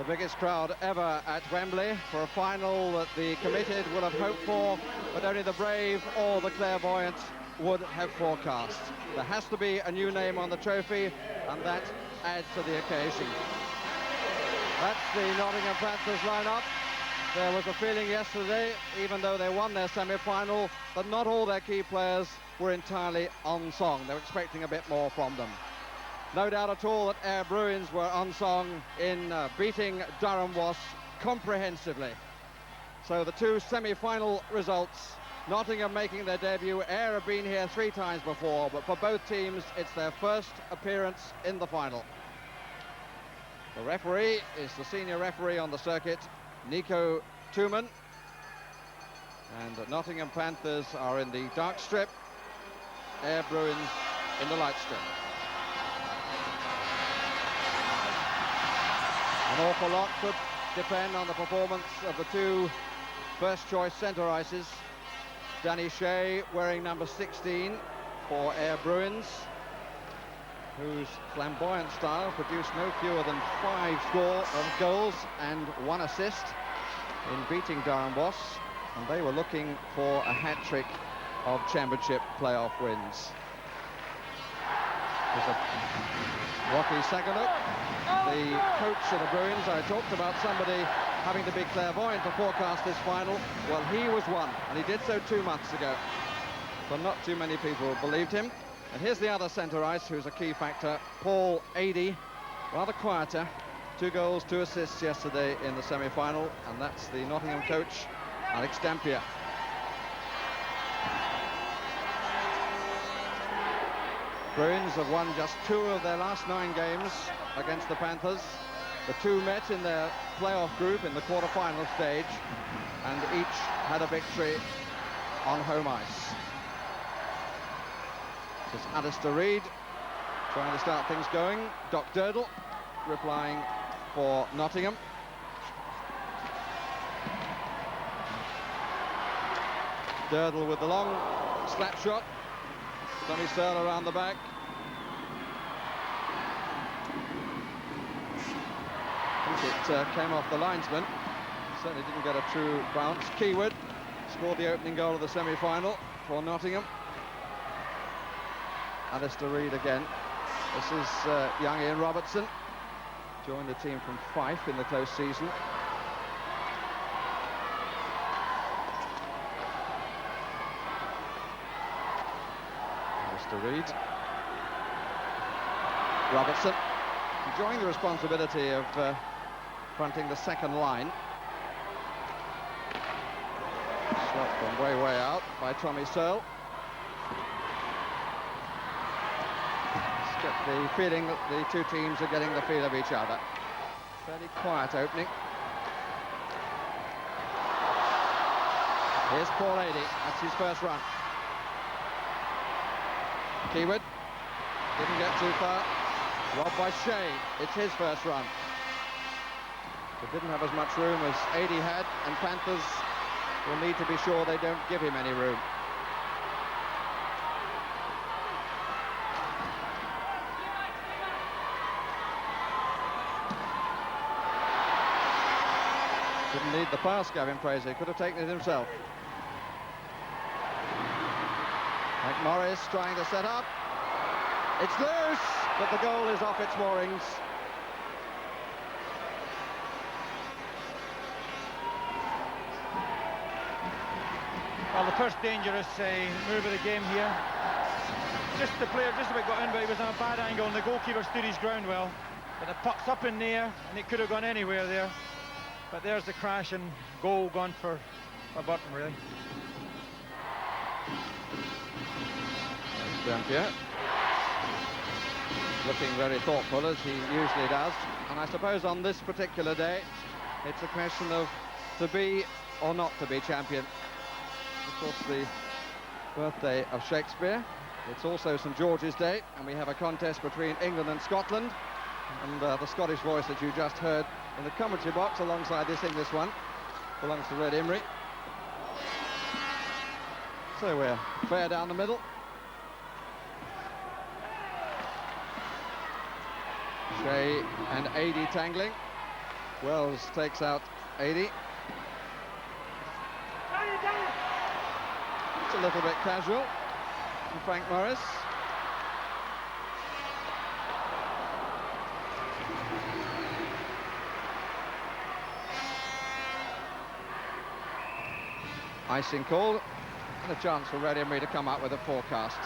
The biggest crowd ever at Wembley for a final that the committed would have hoped for, but only the brave or the clairvoyant would have forecast. There has to be a new name on the trophy, and that adds to the occasion. That's the Nottingham Panthers lineup. There was a feeling yesterday, even though they won their semi-final, that not all their key players were entirely unsung. They were expecting a bit more from them. No doubt at all that our Bruins were unsung in beating Durham Wasps comprehensively. So the two semi-final results, Nottingham making their debut. Ayr have been here 3 times before, but for both teams it's their first appearance in the final. The referee is the senior referee on the circuit, Nico Tuman, and the Nottingham Panthers are in the dark strip, Ayr Bruins in the light strip. An awful lot could depend on the performance of the two first-choice centre ices. Danny Shea wearing number 16 for Ayr Bruins, whose flamboyant style produced no fewer than 5 goals and 1 assist in beating Durham Wasps, and they were looking for a hat-trick of championship playoff wins. There's a Rocky Saganuk, the coach of the Bruins. I talked about somebody having to be clairvoyant to forecast this final. Well, he was one, and he did so 2 months ago. But not too many people believed him. And here's the other centre ice, who's a key factor, Paul Adey, rather quieter. 2 goals, 2 assists yesterday in the semi-final, and that's the Nottingham coach, Alex Dampier. Bruins have won just 2 of their last 9 games against the Panthers. The 2 met in their playoff group in the quarter-final stage, and each had a victory on home ice. This is Alistair Reid trying to start things going. Doc Durdle replying for Nottingham. Durdle with the long slap shot. Tommy Searle around the back. I think it came off the linesman. Certainly didn't get a true bounce. Keywood scored the opening goal of the semi-final for Nottingham. Alistair Reid again. This is young Ian Robertson. Joined the team from Fife in the close season. Reid. Robertson enjoying the responsibility of fronting the second line. Shot from way out by Tommy Searle. Just get the feeling that the two teams are getting the feel of each other. Fairly quiet opening. Here's Paul Adey. That's his first run. Keywood didn't get too far. Robbed by Shea. It's his first run. But didn't have as much room as Adey had, and Panthers will need to be sure they don't give him any room. Didn't need the pass, Gavin Fraser. He could have taken it himself. Morris trying to set up. It's loose, but the goal is off its moorings. Well, the first dangerous move of the game here. Just the player just about got in, but he was on a bad angle, and the goalkeeper stood his ground well. But the puck's up in the air, and it could have gone anywhere there. But there's the crash, and goal gone for Burton, really. Dampier looking very thoughtful, as he usually does, and I suppose on this particular day it's a question of to be or not to be champion. Of course, the birthday of Shakespeare. It's also St George's Day, and we have a contest between England and Scotland, and the Scottish voice that you just heard in the commentary box alongside this English one belongs to Red Imrie. So we're fair down the middle. Shea and Adey tangling. Wells takes out 80. It's a little bit casual from Frank Morris. Icing call, and a chance for Radio Me to come up with a forecast,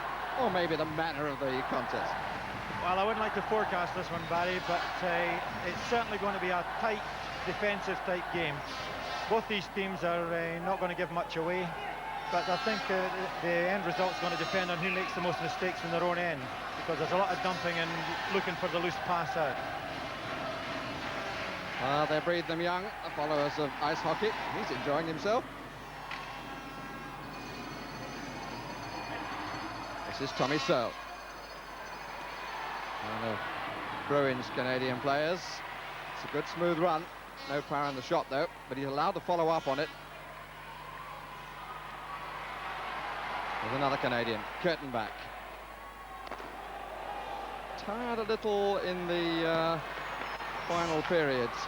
or maybe the manner of the contest. Well, I wouldn't like to forecast this one, Barry, but it's certainly going to be a tight, defensive type game. Both these teams are not going to give much away, but I think the end result's going to depend on who makes the most mistakes in their own end, because there's a lot of dumping and looking for the loose pass out. They breed them young, the followers of ice hockey. He's enjoying himself. This is Tommy Searle, one of Bruins Canadian players. It's a good smooth run, no power in the shot though, but he's allowed to follow up on it with another Canadian, Kurtenbach. Tired a little in the final periods,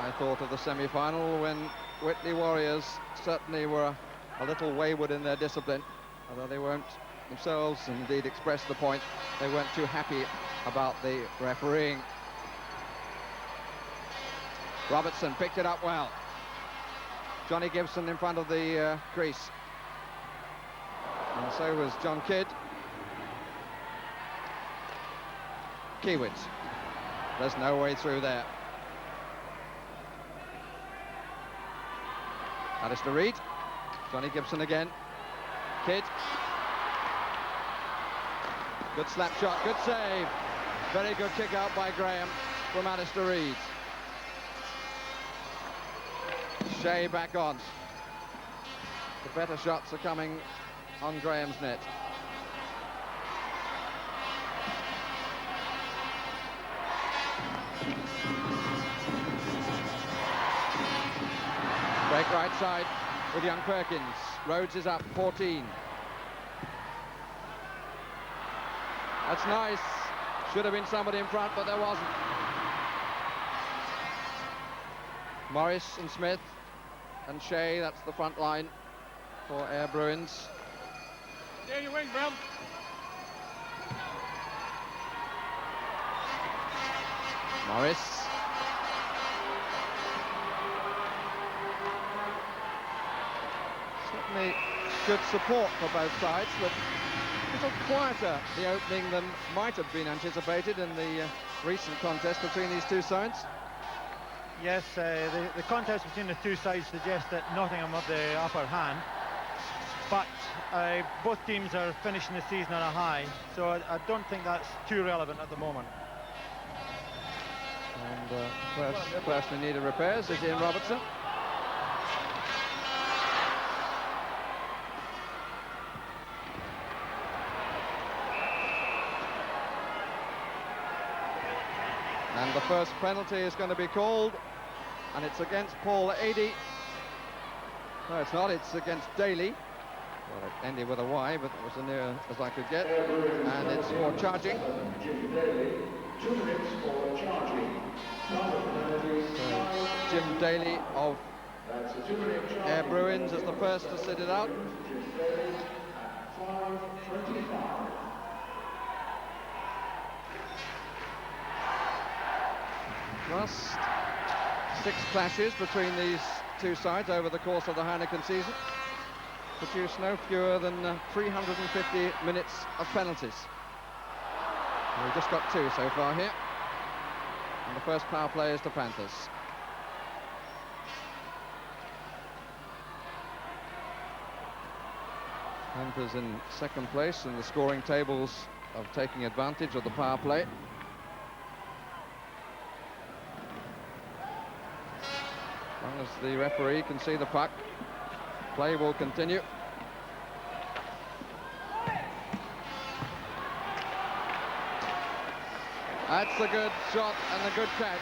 I thought, of the semi-final, when Whitley Warriors certainly were a little wayward in their discipline, although they won't themselves indeed express the point. They weren't too happy about the refereeing. Robertson picked it up well. Johnny Gibson in front of the crease, and so was John Kidd. Kiewicz, there's no way through there. Alistair Reid, Johnny Gibson again, Kidd. Good slap shot, good save. Very good kick out by Graham from Alistair Reid. Shea back on. The better shots are coming on Graham's net. Break right side with young Perkins. Rhodes is up 14. That's nice. Should have been somebody in front, but there wasn't. Morris and Smith and Shea, that's the front line for Air Bruins. There you win, Bram. Morris. Certainly good support for both sides, but a little quieter the opening than might have been anticipated in the recent contest between these two sides. Yes, the contest between the two sides suggests that Nottingham have the upper hand, but both teams are finishing the season on a high, so I don't think that's too relevant at the moment. And first person in need of repairs is Ian Robertson. And the first penalty is going to be called, and it's against Paul Adey. No, it's not, it's against Daly. Well, it ended with a Y, but it was as near as I could get. And it's for charging. So Jim Daly of Air Bruins is the first to sit it out. Last 6 clashes between these two sides over the course of the Heineken season produced no fewer than 350 minutes of penalties. We've just got 2 so far here, and the first power play is the Panthers. Panthers in second place in the scoring tables of taking advantage of the power play. As long as the referee can see the puck, play will continue. That's a good shot and a good catch.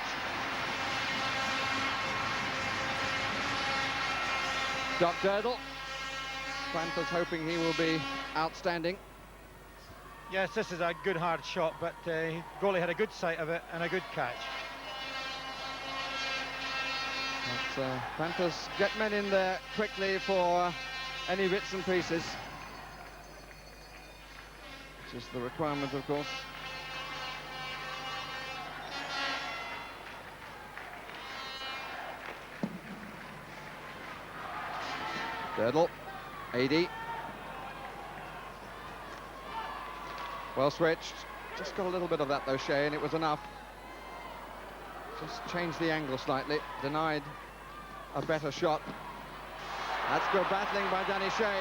Doc Durdle. Panthers hoping he will be outstanding. Yes, this is a good hard shot, but goalie had a good sight of it and a good catch. Panthers get men in there quickly for any bits and pieces, which is the requirement, of course. Durdle, 80. Well switched. Just got a little bit of that though, Shea, and it was enough. Just changed the angle slightly. Denied a better shot. That's good battling by Danny Shea.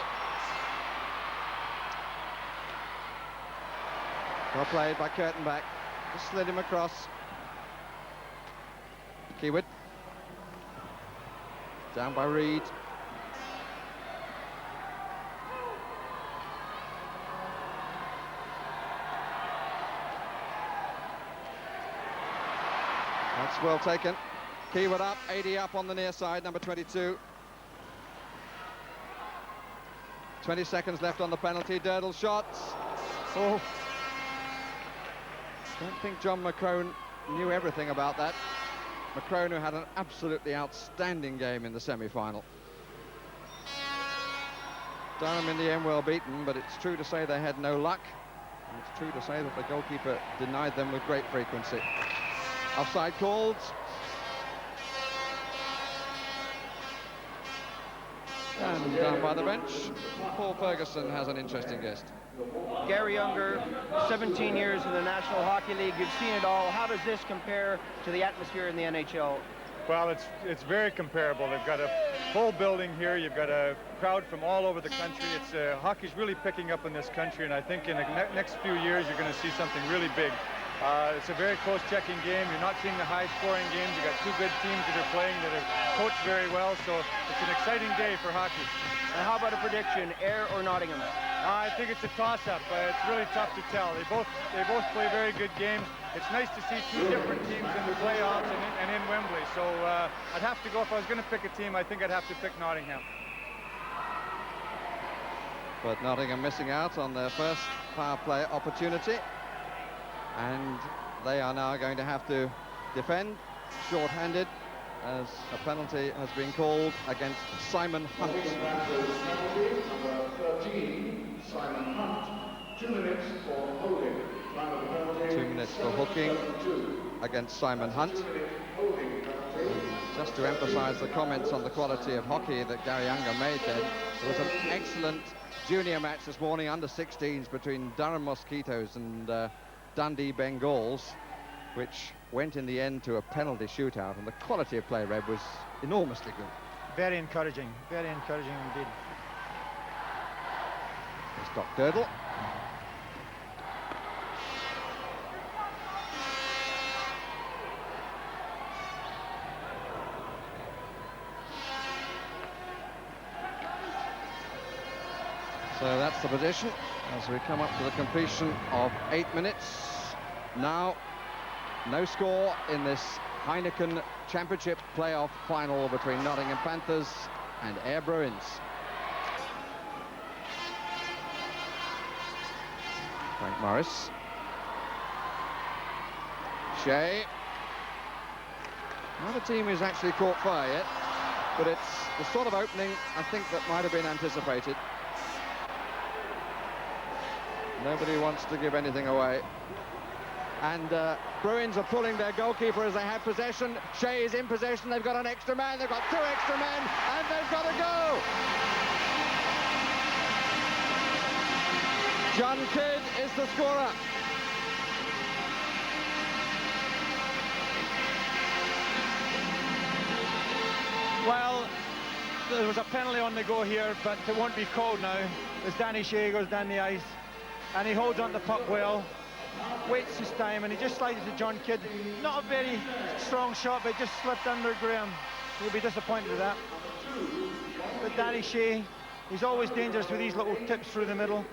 Well played by Kurtenbach. Just slid him across. Kiewit. Down by Reed. That's well taken. Kiewit up, 80 up on the near side, number 22. 20 seconds left on the penalty. Durdle shots. Oh. Don't think John McCrone knew everything about that. McCrone, who had an absolutely outstanding game in the semi-final. Durham in the end well beaten, but it's true to say they had no luck. And it's true to say that the goalkeeper denied them with great frequency. Offside called. And down by the bench, Paul Ferguson has an interesting guest. Gary Younger, 17 years in the National Hockey League. You've seen it all. How does this compare to the atmosphere in the NHL? Well, it's very comparable. They've got a full building here. You've got a crowd from all over the country. Hockey's really picking up in this country, and I think in the next few years you're going to see something really big. It's a very close checking game. You're not seeing the high-scoring games. You've got two good teams that are playing that are coached very well, so it's an exciting day for hockey. And how about a prediction, Ayr or Nottingham? I think it's a toss-up. It's really tough to tell. They both play very good games. It's nice to see two different teams in the playoffs and in Wembley. So I'd have to go, if I was going to pick a team, I think I'd have to pick Nottingham. But Nottingham missing out on their first power play opportunity. And they are now going to have to defend short-handed as a penalty has been called against Simon Hunt. Penalty number 13, Simon Hunt. 2 minutes for holding. 2 minutes for hooking against Simon Hunt. Just to emphasise the comments on the quality of hockey that Gary Younger made there, there was an excellent junior match this morning, under-16s, between Durham Mosquitoes and Dundee Bengals, which went in the end to a penalty shootout, and the quality of play, Reb, was enormously good. Very encouraging indeed. It's Doc Durdle. So that's the position as we come up to the completion of 8 minutes. Now, no score in this Heineken Championship playoff final between Nottingham Panthers and Ayr Bruins. Frank Morris. Shea. Neither team is actually caught fire yet, but it's the sort of opening I think that might have been anticipated. Nobody wants to give anything away. And Bruins are pulling their goalkeeper as they have possession. Shea is in possession. They've got an extra man. They've got 2 extra men, and they've got to go. John Kidd is the scorer. Well, there was a penalty on the go here, but it won't be called now as Danny Shea goes down the ice, and he holds on the puck well, waits his time, and he just slides to John Kidd. Not a very strong shot, but just slipped under Graham. He'll be disappointed with that. But Danny Shea, he's always dangerous with these little tips through the middle,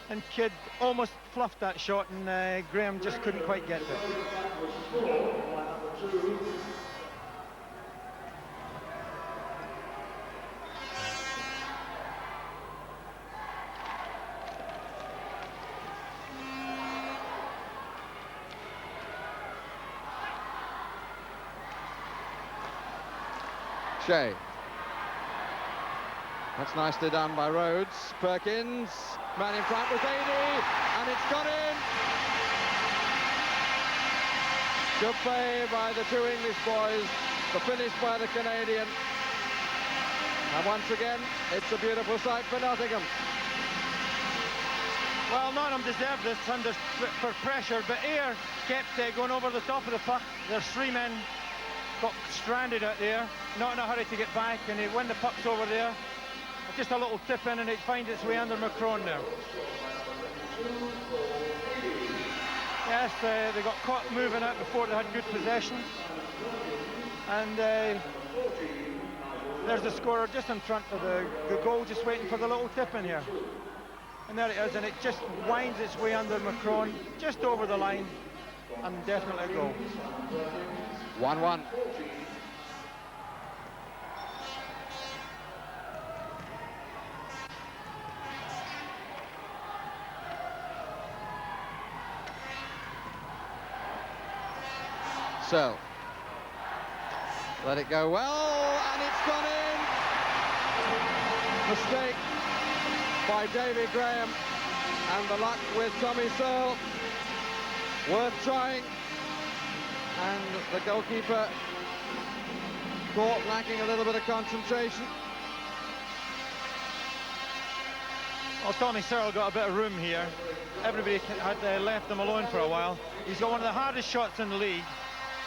and Kidd almost fluffed that shot, and Graham just couldn't quite get to it. Shea. That's nicely done by Rhodes. Perkins, man in front with 80, and it's gone in. Good play by the two English boys, the finish by the Canadian. And once again, it's a beautiful sight for Nottingham. Well, Nottingham deserved this for pressure, but Ayr kept going over the top of the puck. Their three men got stranded out there, not in a hurry to get back, and when the puck's over there, just a little tip in and it finds its way under Macron there. Yes, they got caught moving out before they had good possession. And there's the scorer just in front of the goal, just waiting for the little tip in here. And there it is, and it just winds its way under Macron, just over the line, and definitely a goal. 1-1. So, let it go well, and it's gone in. Mistake by David Graham, and the luck with Tommy Searle. Worth trying, and the goalkeeper caught lacking a little bit of concentration. Well, Tommy Searle got a bit of room here. Everybody had left him alone for a while. He's got one of the hardest shots in the league.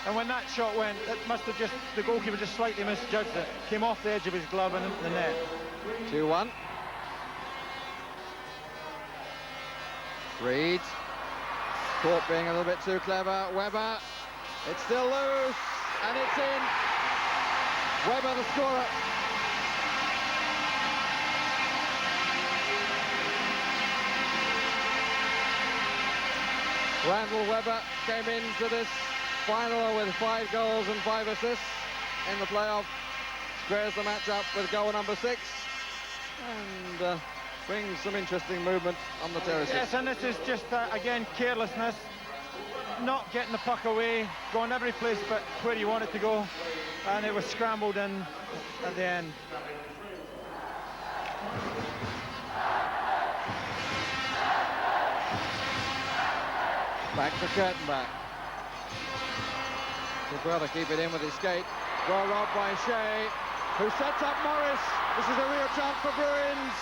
And when that shot went, it must have just, the goalkeeper just slightly misjudged it. Came off the edge of his glove and into the net. 2-1. Reed. Caught being a little bit too clever. Webber. It's still loose. And it's in. Webber the scorer. Randall Webber came into this final with 5 goals and 5 assists in the playoff. Squares the match up with goal number 6 and brings some interesting movement on the terraces. Yes, and this is just, again, carelessness. Not getting the puck away, going every place but where you want it to go. And it was scrambled in at the end. Back to Kurtenbach. He'd rather keep it in with his skate. Well robbed by Shea, who sets up Morris. This is a real chance for Bruins.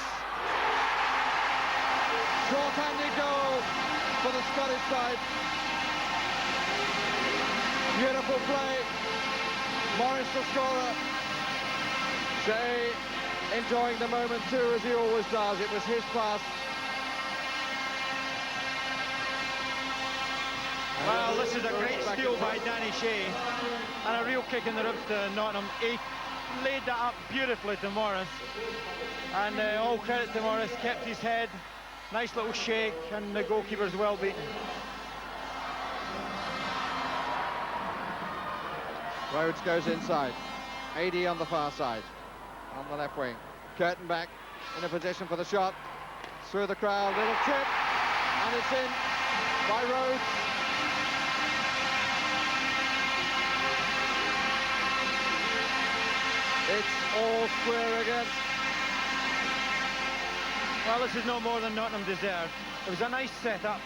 Short-handed goal for the Scottish side. Beautiful play. Morris the scorer. Shea enjoying the moment too, as he always does. It was his pass. Well, this is a great steal by Danny Shea and a real kick in the ribs to Nottingham. He laid that up beautifully to Morris, and all credit to Morris, kept his head, nice little shake, and the goalkeeper's well beaten. Rhodes goes inside. 80 on the far side, on the left wing. Kurtenbach in a position for the shot. Through the crowd, little chip, and it's in by Rhodes. It's all square again. Well, this is no more than Nottingham deserved. It was a nice set-up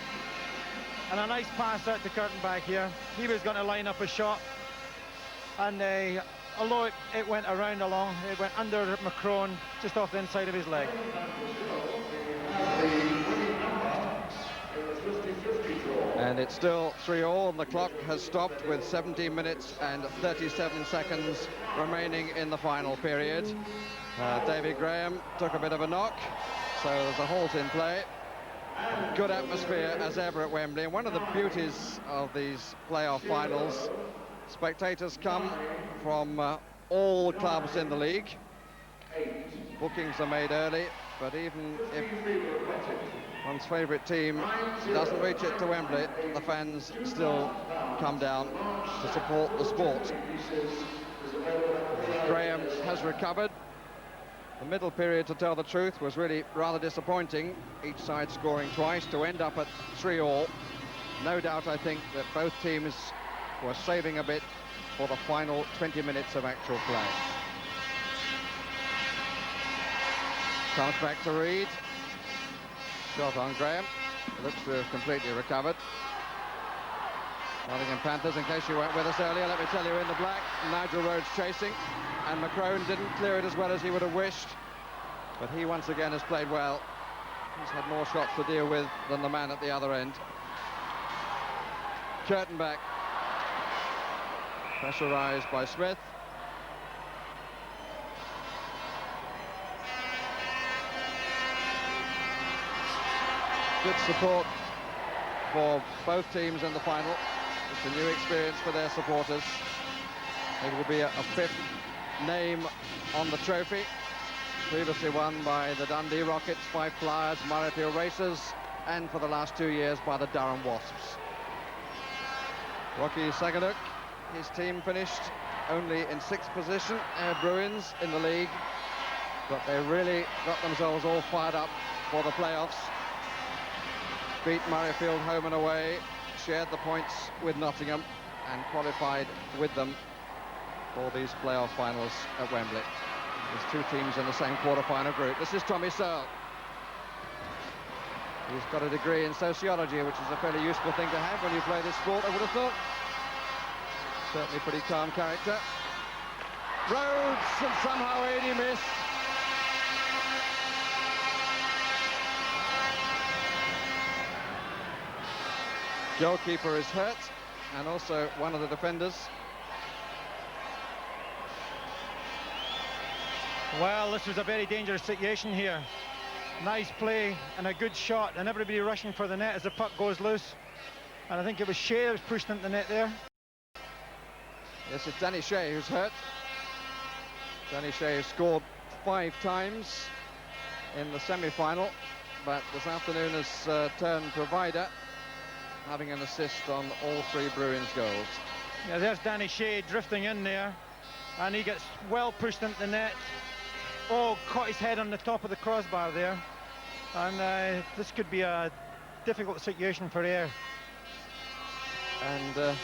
and a nice pass out to Kurtenbach here. He was going to line up a shot, and although it went around along, it went under Macron, just off the inside of his leg. And it's still 3-3, and the clock has stopped with 17 minutes and 37 seconds remaining in the final period. David Graham took a bit of a knock, so there's a halt in play. Good atmosphere as ever at Wembley, and one of the beauties of these playoff finals, spectators come from all clubs in the league. Bookings are made early, but even if one's favourite team doesn't reach it to Wembley, the fans still come down to support the sport. Graham has recovered. The middle period, to tell the truth, was really rather disappointing, each side scoring twice to end up at 3-3. No doubt, I think, that both teams were saving a bit for the final 20 minutes of actual play. Comes back to Reed. Shot on Graham. Looks to have completely recovered. Nottingham Panthers, in case you weren't with us earlier, let me tell you, in the black, Nigel Rhodes chasing, and McCrone didn't clear it as well as he would have wished, but he once again has played well. He's had more shots to deal with than the man at the other end. Kurtenbach, pressurised by Smith. Good support for both teams in the final. It's a new experience for their supporters. It will be a fifth name on the trophy, previously won by the Dundee Rockets, Fife Flyers, Murrayfield Racers, and for the last 2 years by the Durham Wasps. Rocky Saganuk, his team finished only in 6th position, Bruins in the league, but they really got themselves all fired up for the playoffs. Beat Murrayfield home and away, shared the points with Nottingham and qualified with them for these playoff finals at Wembley. There's two teams in the same quarter-final group. This is Tommy Searle. He's got a degree in sociology, which is a fairly useful thing to have when you play this sport, I would have thought. Certainly pretty calm character. Rhodes, and somehow 80 missed. Goalkeeper is hurt, and also one of the defenders. Well, this was a very dangerous situation here. Nice play and a good shot, and everybody rushing for the net as the puck goes loose. And I think it was Shea who was pushed into the net there. Yes, it's Danny Shea who's hurt. Danny Shea has scored 5 times in the semi-final, but this afternoon has turned provider, having an assist on all 3 Bruins goals. Yeah, there's Danny Shea drifting in there, and he gets well pushed into the net. Oh, caught his head on the top of the crossbar there, and this could be a difficult situation for Ayr. And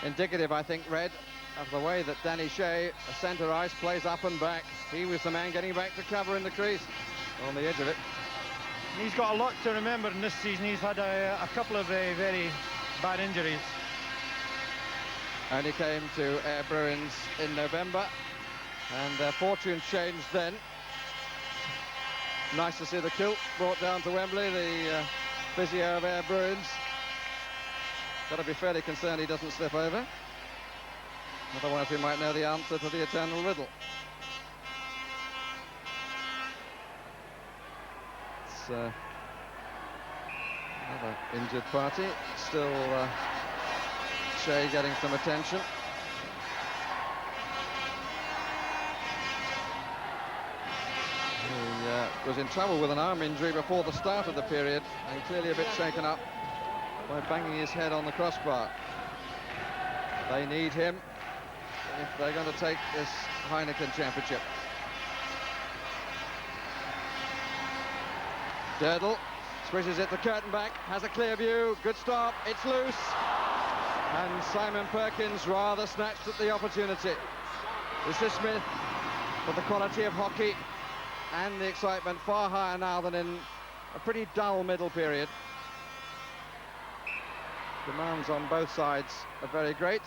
indicative, I think, Red, of the way that Danny Shea, a centre ice, plays up and back. He was the man getting back to cover in the crease, on the edge of it. He's got a lot to remember in this season. He's had a couple of very bad injuries. Only came to Ayr Bruins in November, and their fortunes changed then. Nice to see the kilt brought down to Wembley, the physio of Ayr Bruins. Got to be fairly concerned he doesn't slip over. Otherwise we might know the answer to the eternal riddle. It's another injured party. Still Shea getting some attention. He was in trouble with an arm injury before the start of the period, and clearly a bit shaken up by banging his head on the crossbar. They need him if they're going to take this Heineken Championship. Durdle swishes it to Kurtenbach, has a clear view, good stop, it's loose, and Simon Perkins rather snatched at the opportunity. This is Smith, but the quality of hockey and the excitement far higher now than in a pretty dull middle period. Demands on both sides are very great,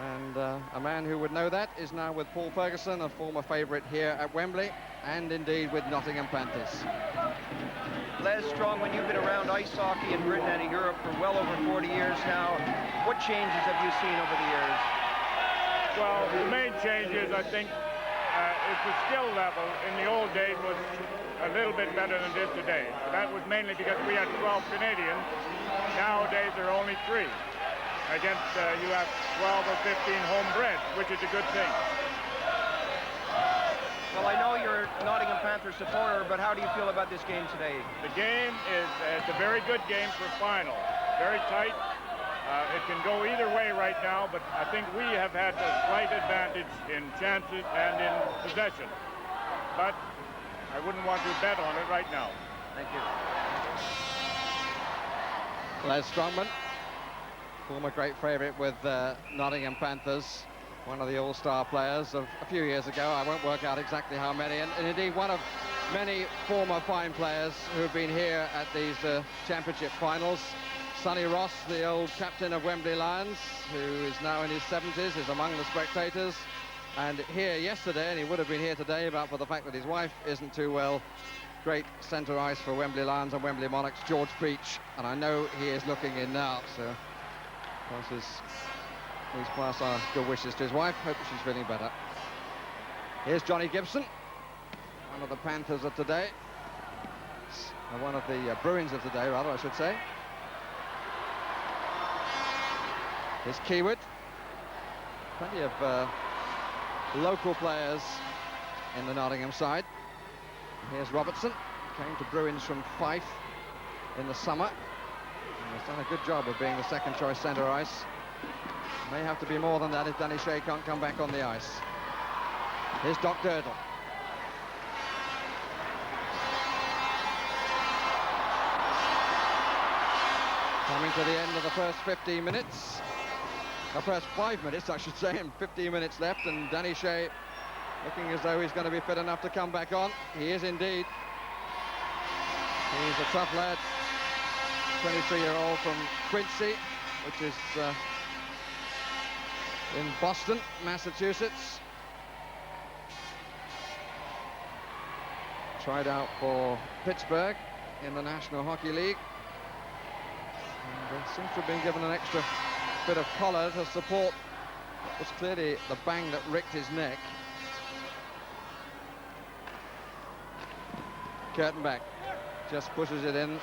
and a man who would know that is now with Paul Ferguson, a former favourite here at Wembley, and indeed with Nottingham Panthers. Les Strongman, you've been around ice hockey in Britain and in Europe for well over 40 years now. What changes have you seen over the years? Well, the main change is, I think, is the skill level in the old days was a little bit better than it is today. That was mainly because we had 12 Canadians. Nowadays, there are only 3. Against, you have 12 or 15 homebreds, which is a good thing. Well, I know you're a Nottingham Panthers supporter, but how do you feel about this game today? The game is it's a very good game for final. Very tight. It can go either way right now, but I think we have had a slight advantage in chances and in possession. But I wouldn't want to bet on it right now. Thank you. Les Strongman, former great favourite with Nottingham Panthers. one of the all-star players of a few years ago. I won't work out exactly how many, and indeed one of many former fine players who have been here at these championship finals. Sonny Ross, the old captain of Wembley Lions, who is now in his 70s, is among the spectators. And here yesterday, and he would have been here today, but for the fact that his wife isn't too well. Great centre ice for Wembley Lions and Wembley Monarchs, George Beach. And I know he is looking in now, so please pass our good wishes to his wife. Hope she's feeling better. Here's Johnny Gibson, one of the Panthers of today. One of the Bruins of today, rather, I should say. Here's Keywood. Plenty of local players in the Nottingham side. Here's Robertson, came to Bruins from Fife in the summer. And has done a good job of being the second choice centre ice. May have to be more than that if Danny Shea can't come back on the ice. Here's Doc Durdle. Coming to the end of the first 15 minutes. The first 5 minutes, I should say, and 15 minutes left, and Danny Shea looking as though he's going to be fit enough to come back on. He is indeed. He's a tough lad, 23-year-old from Quincy, which is in Boston, Massachusetts. Tried out for Pittsburgh in the National Hockey League. And seems to have been given an extra bit of collar to support what was clearly the bang that ricked his neck. Kurtenbach just pushes it in.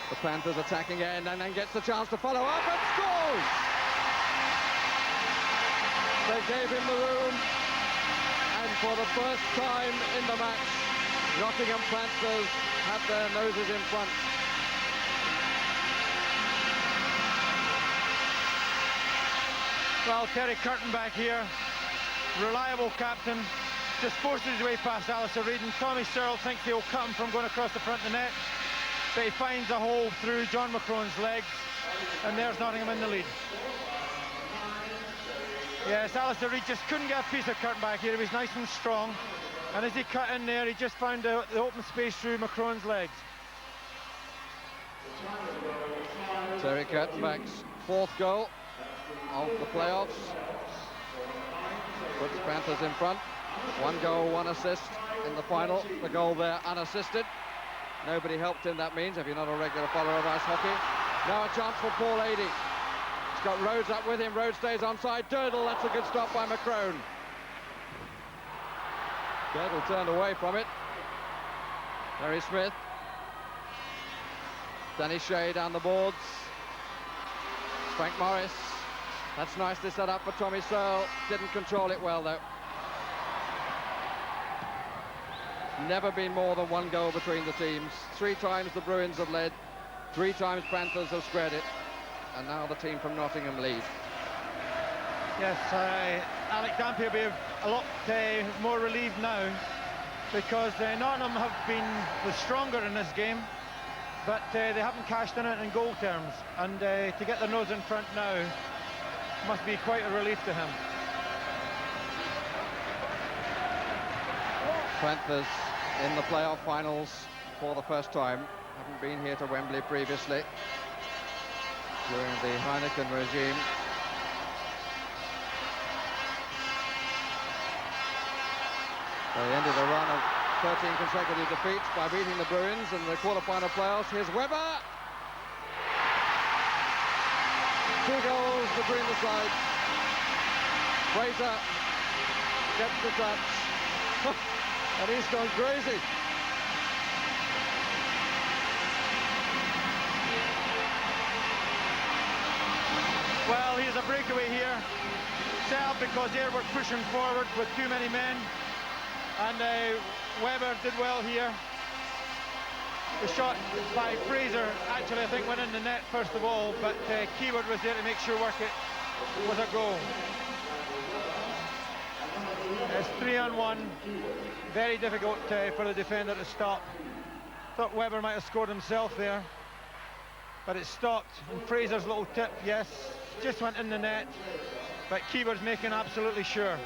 The Panthers attacking end and then gets the chance to follow up and scores! They gave him the room, and for the first time in the match, Nottingham Panthers had their noses in front. Well, Terry Kurtenbach here, reliable captain, just forces his way past Alistair Reid, and Tommy Searle thinks he'll cut him from going across the front of the net, but he finds a hole through John McCrone's legs, and there's Nottingham in the lead. Yes, Alistair Reid just couldn't get a piece of Kurtenbach here. He was nice and strong, and as he cut in there, he just found the open space through McCrone's legs. Terry Kurtenbach's fourth goal of the playoffs puts Panthers in front. 1 goal, 1 assist in the final. The goal there unassisted. Nobody helped him, that means, if you're not a regular follower of ice hockey. Now a chance for Paul Adey. He's got Rhodes up with him. Rhodes stays onside. Durdle, that's a good stop by McCrone. Durdle turned away from it. Terry Smith. Danny Shea down the boards. Frank Morris. That's nicely set up for Tommy Searle. Didn't control it well, though. Never been more than 1 goal between the teams. 3 times the Bruins have led. 3 times Panthers have squared it. And now the team from Nottingham lead. Yes, Alec Dampier will be a lot more relieved now, because Nottingham have been the stronger in this game, but they haven't cashed in it in goal terms, and to get their nose in front now must be quite a relief to him. Panthers in the playoff finals for the first time. Haven't been here to Wembley previously during the Heineken regime. They ended a run of 13 consecutive defeats by beating the Bruins in the quarter-final playoffs. Here's Webber. 2 goals between the sides. Fraser gets the touch. And he's gone crazy. Well, here's a breakaway here. Set up because Ayr were pushing forward with too many men. And Webber did well here. The shot by Fraser actually, I think, went in the net first of all, but Keywood was there to make sure it was a goal. It's 3-on-1. Very difficult for the defender to stop. Thought Webber might have scored himself there, but it stopped. And Fraser's little tip, yes, just went in the net. but keeper's making absolutely sure.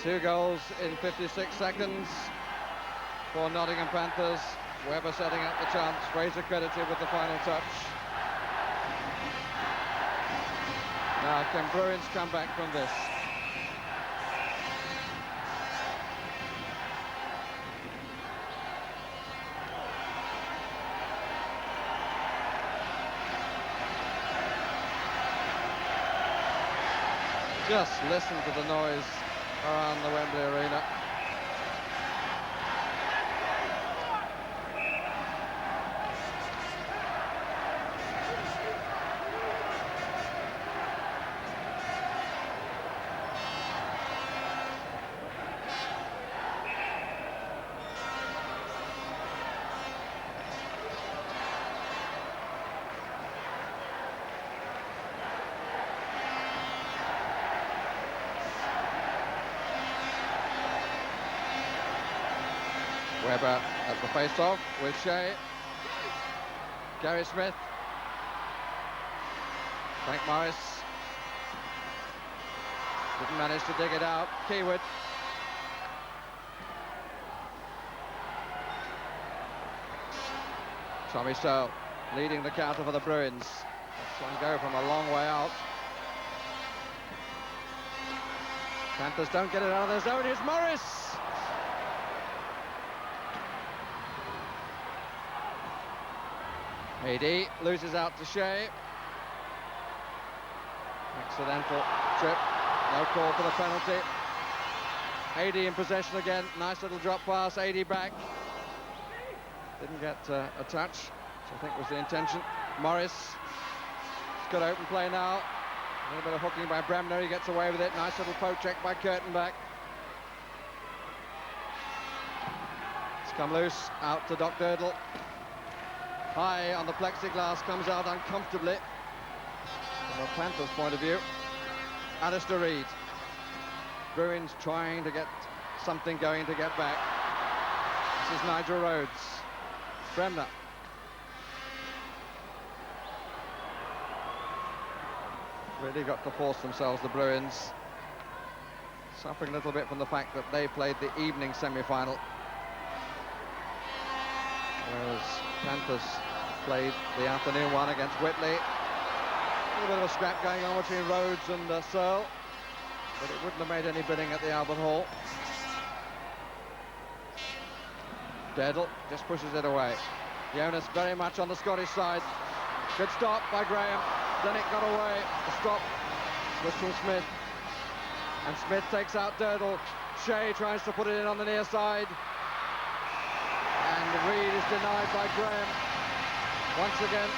2 goals in 56 seconds for Nottingham Panthers. Webber setting up the chance. Fraser credited with the final touch. Now, can Bruins come back from this? Just listen to the noise around the Wembley Arena. Webber at the face-off with Shea. Gary Smith. Frank Morris. Didn't manage to dig it out. Keywood. Tommy Stowe leading the counter for the Bruins. That's one go from a long way out. Panthers don't get it out of their zone. Here's Morris. AD loses out to Shea. Accidental trip. No call for the penalty. AD in possession again. Nice little drop pass. AD back. Didn't get a touch, which I think was the intention. Morris. He's got open play now. A little bit of hooking by Bremner. He gets away with it. Nice little poke check by Kurtenbach. It's come loose. Out to Doc Durdle. High on the plexiglass, comes out uncomfortably. From a Panthers point of view. Alistair Reid. Bruins trying to get something going to get back. This is Nigel Rhodes. Bremner. Really got to force themselves, the Bruins. Suffering a little bit from the fact that they played the evening semi-final, whereas Panthers played the afternoon one against Whitley. A little bit of a scrap going on between Rhodes and Searle, but it wouldn't have made any bidding at the Albert Hall. Durdle just pushes it away. Jonas very much on the Scottish side. Good stop by Graham. Then it got away. The stop was from Smith. And Smith takes out Durdle. Shea tries to put it in on the near side. And Reid is denied by Graham. Once again,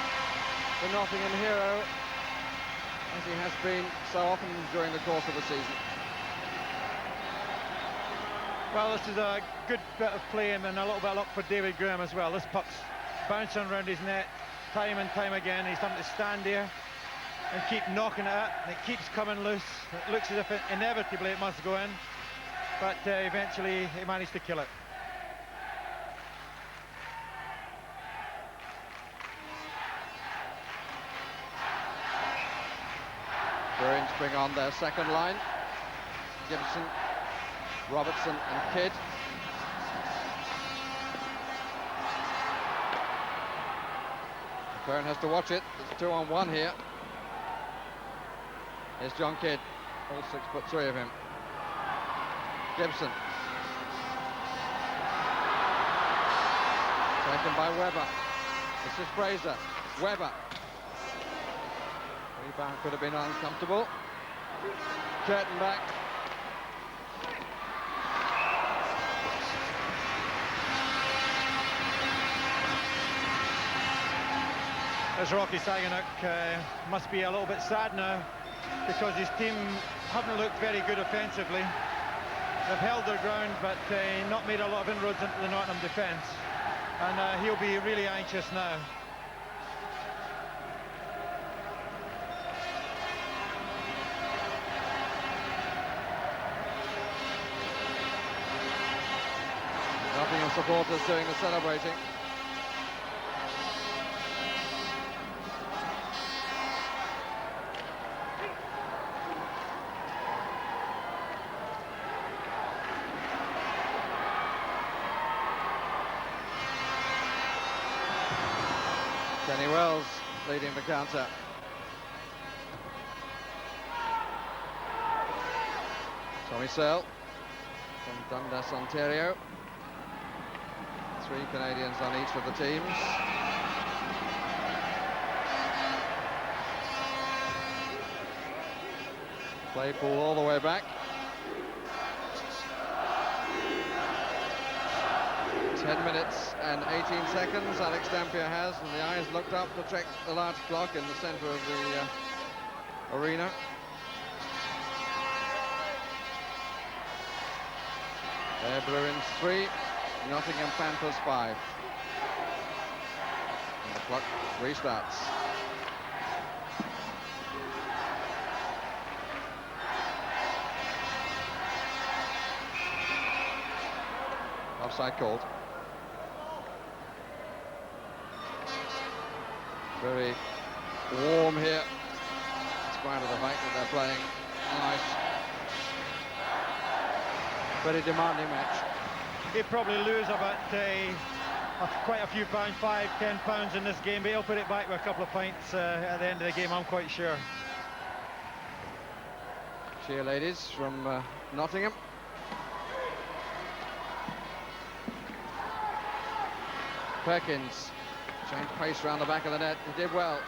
the Nottingham hero, as he has been so often during the course of the season. Well, this is a good bit of play and a little bit of luck for David Graham as well. This puck's bouncing around his net time and time again. He's having to stand there and keep knocking it out, and it keeps coming loose. It looks as if inevitably it must go in, but eventually he managed to kill it. Bruins bring on their second line. Gibson, Robertson and Kidd. McLaren has to watch it. It's 2-on-1 here. Here's John Kidd, all 6'3" of him. Gibson. Taken by Webber. This is Fraser. Webber. Rebound could have been uncomfortable. Kurtenbach. As Rocky Saganuk must be a little bit sad now, because his team haven't looked very good offensively. They've held their ground, but not made a lot of inroads into the Nottingham defence. And he'll be really anxious now. Nottingham supporters doing the celebrating. Kenny Wells leading the counter. Tommy Searle from Dundas, Ontario. 3 Canadians on each of the teams. Claypool all the way back. 10 minutes and 18 seconds Alex Dampier has, and the eyes looked up to check the large clock in the centre of the arena. There, Bruins 3, Nottingham Panthers 5. And the clock restarts. Offside called. Very warm here, in spite of the fact that they're playing nice. Very demanding match. He'll probably lose about quite a few pounds, 5-10 pounds in this game, but he'll put it back with a couple of pints at the end of the game, I'm quite sure. Cheerleaders from Nottingham. Perkins changed pace around the back of the net. He did well.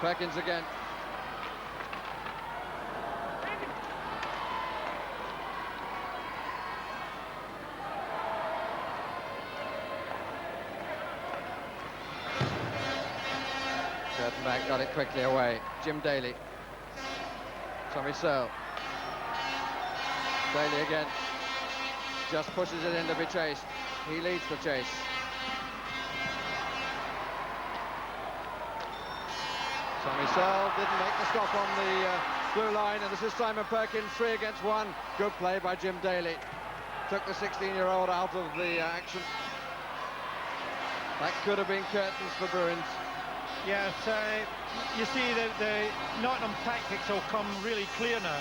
Perkins again. Back, got it quickly away. Jim Daly. Tommy Searle. Daly again. Just pushes it in to be chased. He leads the chase. Tommy Searle didn't make the stop on the blue line, and this is Simon Perkins, 3 against 1. Good play by Jim Daly. Took the 16-year-old out of the action. That could have been curtains for Bruins. Yes, you see the Nottingham tactics will come really clear now.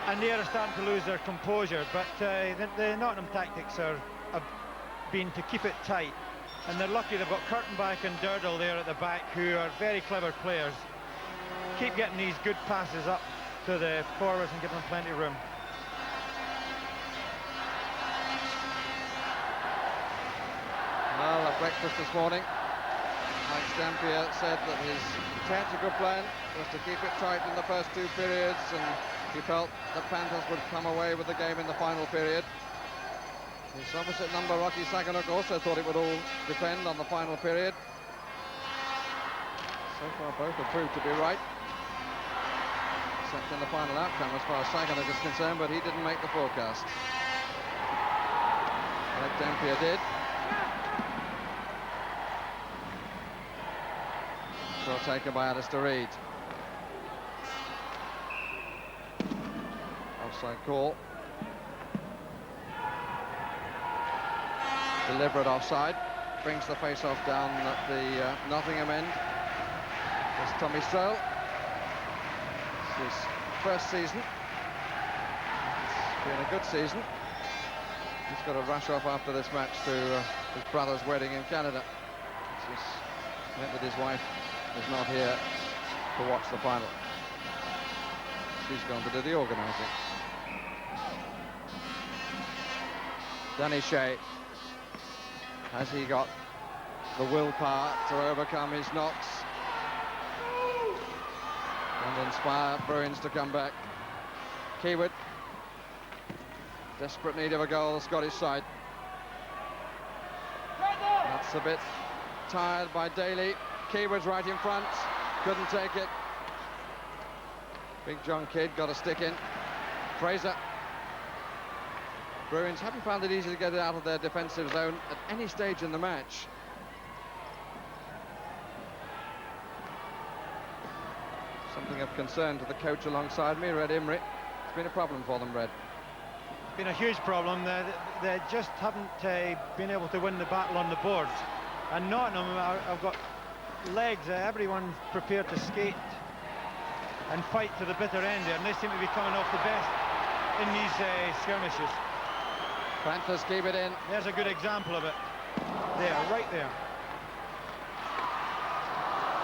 And they are starting to lose their composure, but the Nottingham tactics have been to keep it tight. And they're lucky they've got Kurtenbach and Durdle there at the back, who are very clever players. Keep getting these good passes up to the forwards and give them plenty of room. Well, at breakfast this morning, Alex Dampier said that his tactical plan was to keep it tight in the first 2 periods, and he felt the Panthers would come away with the game in the final period. His opposite number, Rocky Saganuk, also thought it would all depend on the final period. So far, both have proved to be right, except in the final outcome as far as Saganuk is concerned, but he didn't make the forecast. Alex Dampier did. Shot taken by Alistair Reid. Offside call. Deliberate offside. Brings the face-off down at the Nottingham end. There's Tommy Searle. It's his first season. It's been a good season. He's got to rush off after this match to his brother's wedding in Canada. He's met with his wife. Is not here to watch the final. She's gone to do the organising. Danny Shea, has he got the willpower to overcome his knocks and inspire Bruins to come back? Keywood, desperate need of a goal, the Scottish side. That's a bit tired by Daly. Keywood's right in front, couldn't take it. Big John Kidd got a stick in. Fraser. Bruins haven't found it easy to get it out of their defensive zone at any stage in the match. Something of concern to the coach alongside me, Red Imrie. It's been a problem for them, Red. It's been a huge problem. They just haven't been able to win the battle on the boards. And Nottingham have got legs. Everyone's prepared to skate and fight to the bitter end there, and they seem to be coming off the best in these skirmishes. Panthers keep it in. There's a good example of it. There, right there.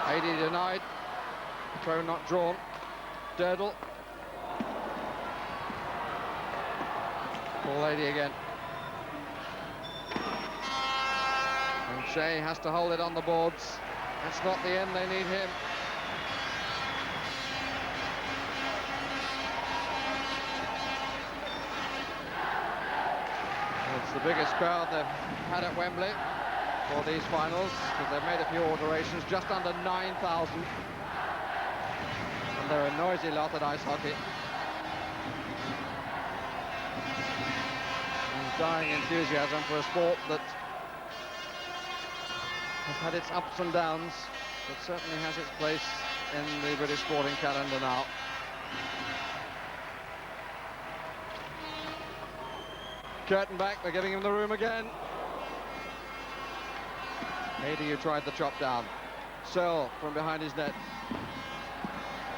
80 denied. Throw not drawn. Durdle. Full 80 again. And Shea has to hold it on the boards. That's not the end, they need him. It's the biggest crowd they've had at Wembley for these finals, because they've made a few alterations, just under 9,000. And they're a noisy lot at ice hockey. And dying enthusiasm for a sport that has had its ups and downs, but certainly has its place in the British sporting calendar now. Curtain back, they're giving him the room again. Maybe you tried the chop down. Searle from behind his net.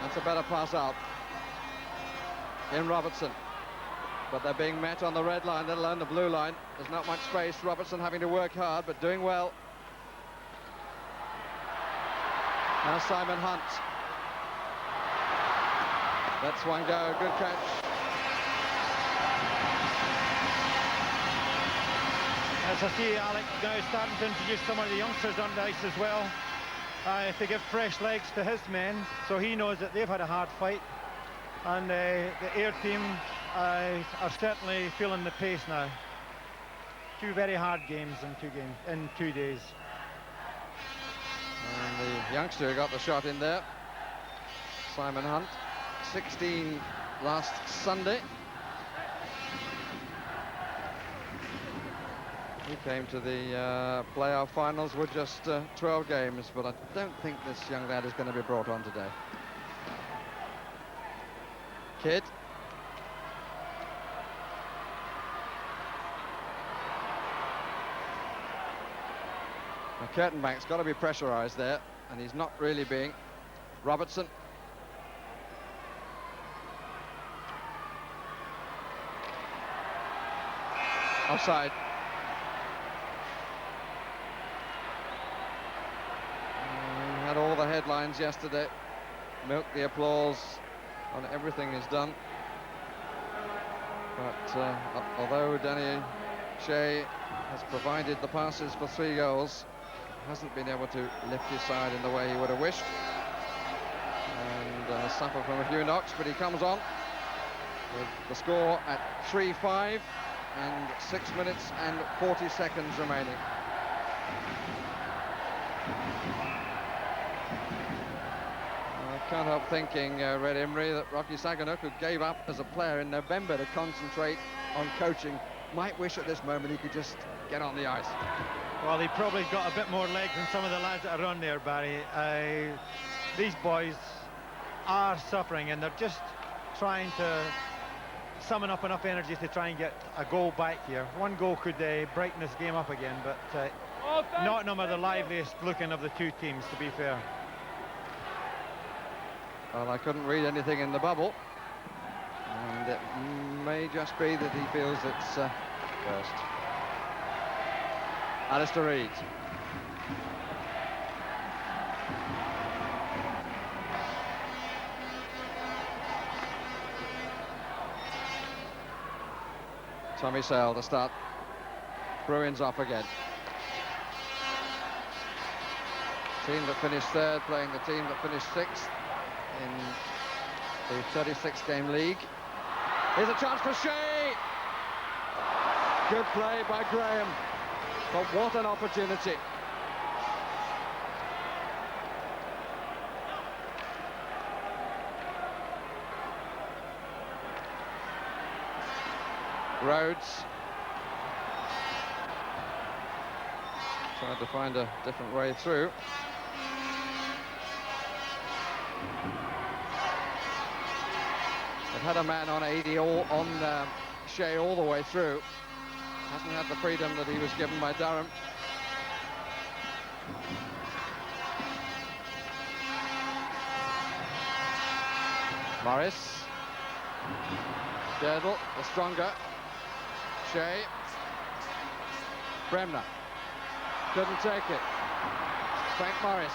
That's a better pass out. In Robertson. But they're being met on the red line, let alone the blue line. There's not much space. Robertson having to work hard, but doing well. Now Simon Hunt. That's one go, good catch. As I see Alec now starting to introduce some of the youngsters on the ice as well, to give fresh legs to his men, so he knows that they've had a hard fight, and the air team are certainly feeling the pace now. Two very hard games in 2 days. And the youngster who got the shot in there, Simon Hunt, 16 last Sunday. He came to the playoff finals with just 12 games, but I don't think this young lad is going to be brought on today. Kidd. Now Kurtenbank's got to be pressurised there, and he's not really being. Robertson. Offside. Had all the headlines yesterday, milked the applause on everything he's done. But although Danny Shea has provided the passes for 3 goals, hasn't been able to lift his side in the way he would have wished, and suffered from a few knocks, but he comes on with the score at 3-5 and 6 minutes and 40 seconds remaining. I can't help thinking, Red Imrie, that Rocky Saganuk, who gave up as a player in November to concentrate on coaching, might wish at this moment he could just get on the ice. Well, he probably got a bit more legs than some of the lads that are on there, Barry. These boys are suffering, and they're just trying to summon up enough energy to try and get a goal back here. One goal could brighten this game up again, but Nottingham are the liveliest looking of the two teams, to be fair. Well, I couldn't read anything in the bubble, and it may just be that he feels it's first. Alistair Reid. Tommy Searle to start. Bruins off again. Team that finished third playing the team that finished sixth in the 36-game league. Here's a chance for Shea. Good play by Graham, but what an opportunity. Rhodes tried to find a different way through. They've had a man on 80 on Shea all the way through. Hasn't had the freedom that he was given by Durham. Morris. Durdle, the stronger. Shea. Bremner. Couldn't take it. Frank Morris.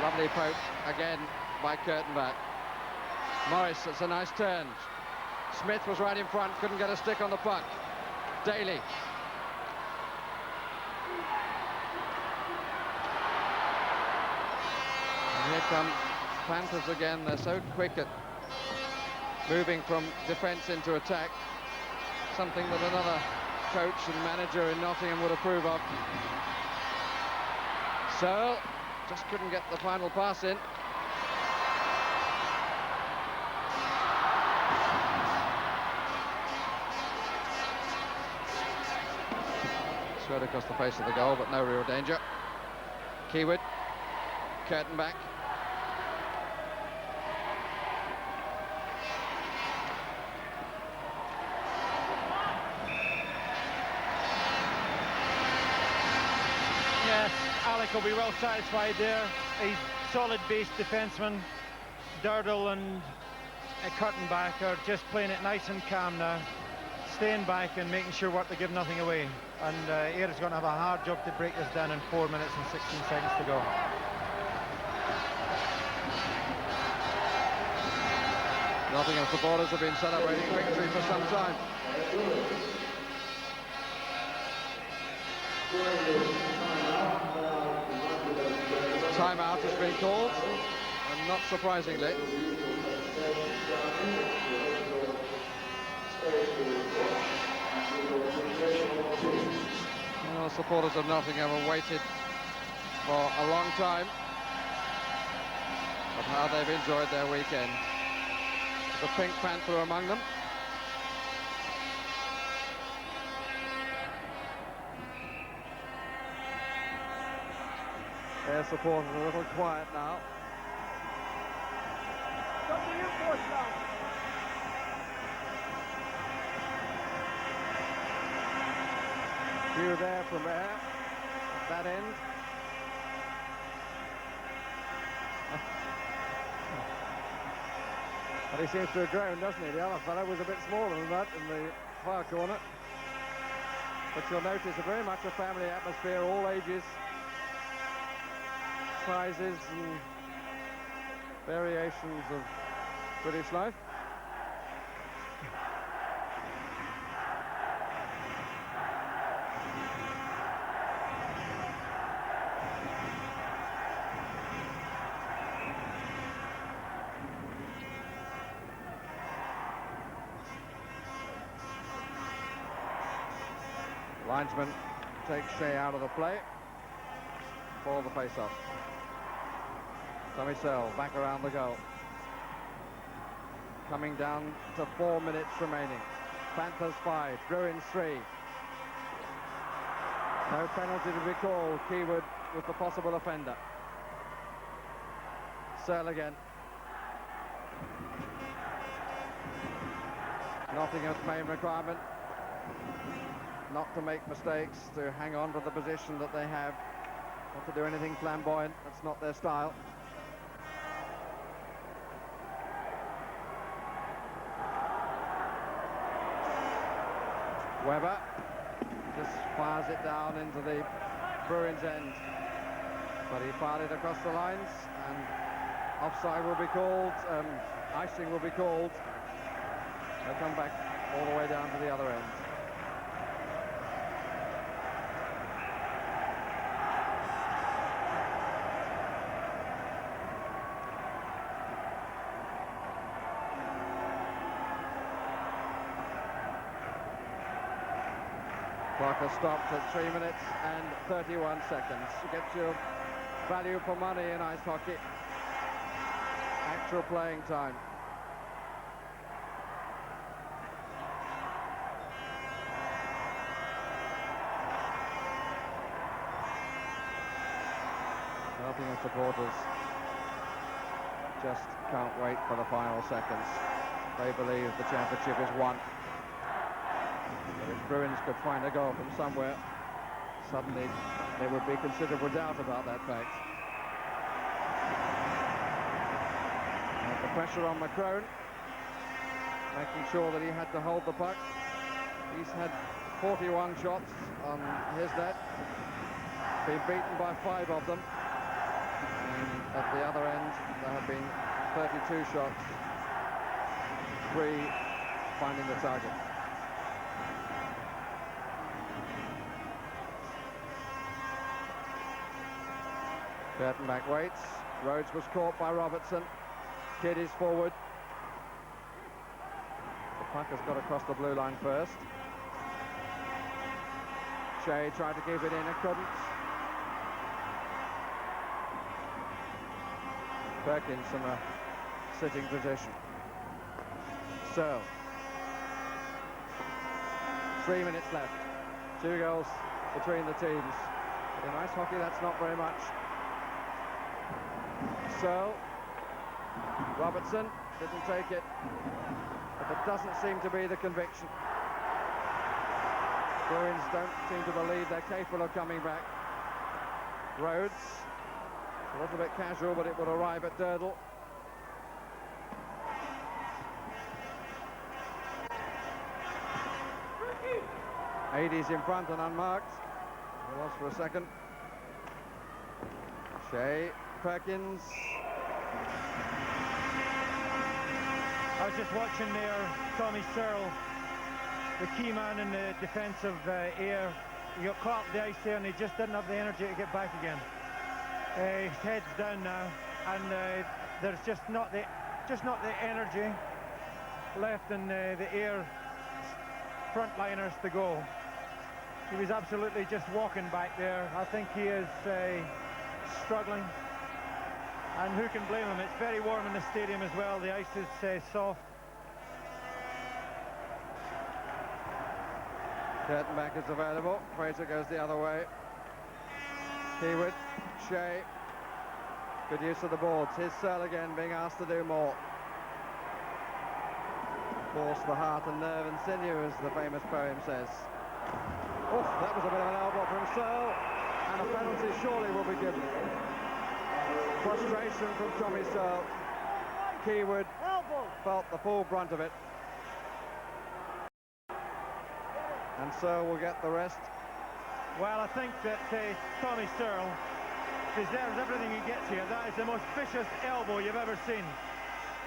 Lovely poke again by Kurtenbach. Morris, it's a nice turn. Smith was right in front, couldn't get a stick on the puck. Daly. And here come Panthers again. They're so quick at moving from defence into attack. Something that another coach and manager in Nottingham would approve of. So, just couldn't get the final pass in. Straight across the face of the goal, but no real danger. Keywood, Kurtenbach. Yes, Alec will be well satisfied there. He's solid base defenseman. Durdle and Kurtenbach are just playing it nice and calm now, staying back and making sure what they give nothing away. And Ayr is going to have a hard job to break this down in 4 minutes and 16 seconds to go. Nottingham supporters have been celebrating victory for some time. Timeout has been called, and not surprisingly. Well, supporters of Nottingham have waited for a long time, but how they've enjoyed their weekend. The Pink Panther among them. Their supporters are a little quiet now. Few there from Ayr at that end. But he seems to have grown, doesn't he? The other fellow was a bit smaller than that in the far corner. But you'll notice very much a family atmosphere, all ages, sizes and variations of British life. Linesman takes Shea out of the play for the face-off. Tommy Searle back around the goal. Coming down to 4 minutes remaining. Panthers 5, Bruins 3. No penalty to be called. Keywood with the possible offender. Searle again. Nottingham's main requirement: not to make mistakes, to hang on to the position that they have, not to do anything flamboyant. That's not their style. Webber just fires it down into the Bruins end, but he fired it across the lines, and offside will be called, icing will be called. They'll come back all the way down to the other end. Clock has stopped at 3 minutes and 31 seconds. You get your value for money in ice hockey. Actual playing time. Nottingham supporters just can't wait for the final seconds. They believe the championship is won. But if Bruins could find a goal from somewhere, suddenly there would be considerable doubt about that fact. And the pressure on McCrone, making sure that he had to hold the puck. He's had 41 shots, on his net. Been beaten by 5 of them. And at the other end, there have been 32 shots, 3 finding the target. Kurtenbach waits. Rhodes was caught by Robertson. Kidd is forward. The puck has got across the blue line first. Shea tried to keep it in and couldn't. Perkins from a sitting position. So, 3 minutes left. 2 goals between the teams. But in ice hockey, that's not very much. So, Robertson didn't take it, but it doesn't seem to be the conviction. Bruins don't seem to believe they're capable of coming back. Rhodes, a little bit casual, but it will arrive at Durdle. Adie's in front and unmarked. He was for a second. Shea, Perkins. I was just watching there, Tommy Searle, the key man in the defensive air. He got caught up the ice there and he just didn't have the energy to get back again. His head's down now, and there's just not the energy left in the air frontliners to go. He was absolutely just walking back there. I think he is struggling, and who can blame him? It's very warm in the stadium as well. The ice is soft. Kurtenbach is available. Fraser goes the other way. Keywood, Shea. Good use of the boards. Here's Searle again, being asked to do more. Force the heart and nerve and sinew, as the famous poem says. Oof, that was a bit of an elbow from Searle, and a penalty surely will be given. Frustration from Tommy Searle. Keywood felt the full brunt of it. And Searle will get the rest. Well, I think that Tommy Searle deserves everything he gets here. That is the most vicious elbow you've ever seen.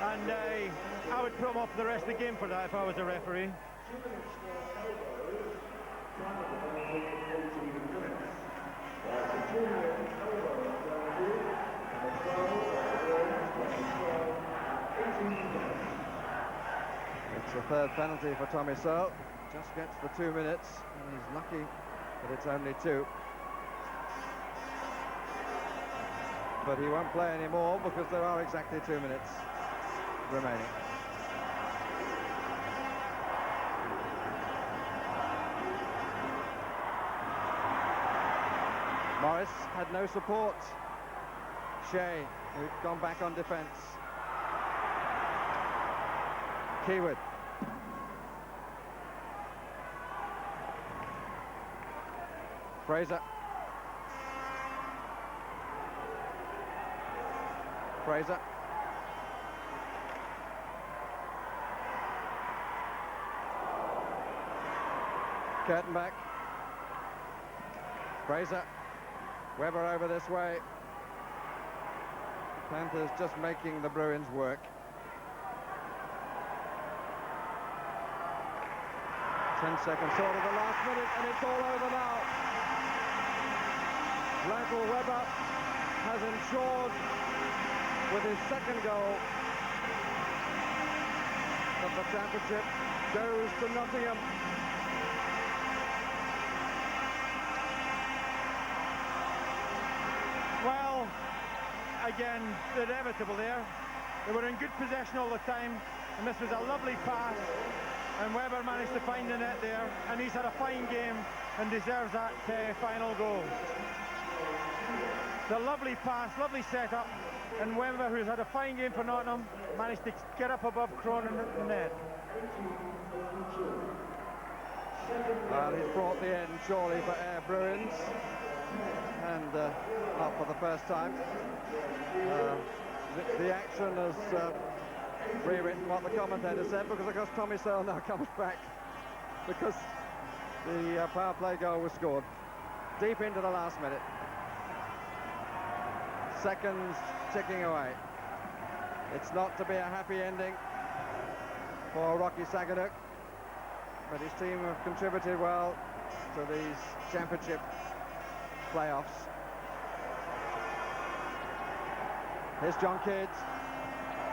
And I would put him off the rest of the game for that if I was a referee. It's the third penalty for Tommy Searle. Just gets the 2 minutes, and he's lucky that it's only 2. But he won't play anymore because there are exactly 2 minutes remaining. Morris had no support. Shea, who'd gone back on defence. Keywood. Fraser. Fraser. Kurtenbach. Fraser. Weber over this way. Panthers just making the Bruins work. 10 seconds short of the last minute, and it's all over now. Michael Weber has ensured with his second goal that the championship goes to Nottingham. Well, again, the inevitable there. They were in good possession all the time, and this was a lovely pass, and Weber managed to find the net there, and he's had a fine game and deserves that final goal. The lovely pass, lovely setup, and Weber, who's had a fine game for Nottingham, managed to get up above Cronin at the net. Well, he's brought the end, surely, for Ayr Bruins, and not for the first time. The action has rewritten what the commentator said, because of course Tommy Searle now comes back, because the power play goal was scored. Deep into the last minute. Seconds ticking away. It's not to be a happy ending for Rocky Saganuk, but his team have contributed well to these championship playoffs. Here's John Kidd.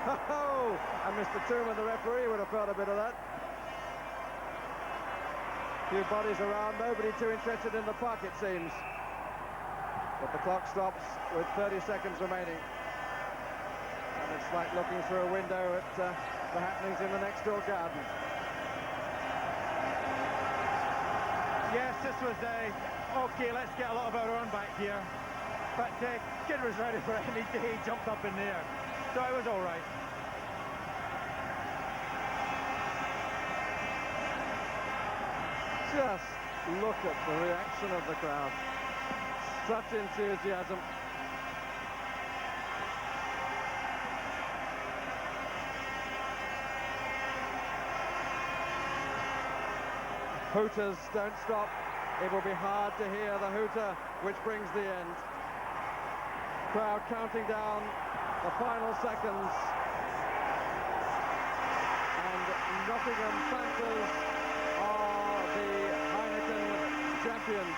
Oh, and Mr. Tooman, the referee, would have felt a bit of that. Few bodies around, nobody too interested in the puck, it seems. But the clock stops with 30 seconds remaining. And it's like looking through a window at the happenings in the next door garden. Yes, this was okay, let's get a lot of our own back here. But Kidd was ready for any day, he jumped up in there. So it was all right. Just look at the reaction of the crowd. Such enthusiasm. Hooters don't stop. It will be hard to hear the hooter which brings the end. Crowd counting down the final seconds. And Nottingham Panthers are the Heineken champions.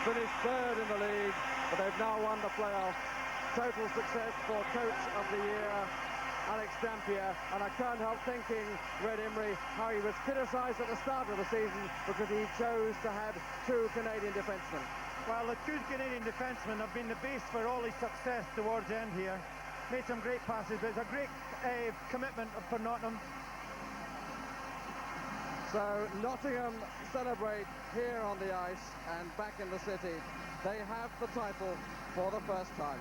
Finished third in the league, but they've now won the playoff. Total success for Coach of the Year, Alex Dampier, and I can't help thinking, Red Imrie, how he was criticised at the start of the season because he chose to have two Canadian defensemen. Well, the two Canadian defensemen have been the base for all his success towards the end here. Made some great passes, but it's a great commitment for Nottingham. So Nottingham celebrate here on the ice and back in the city. They have the title for the first time.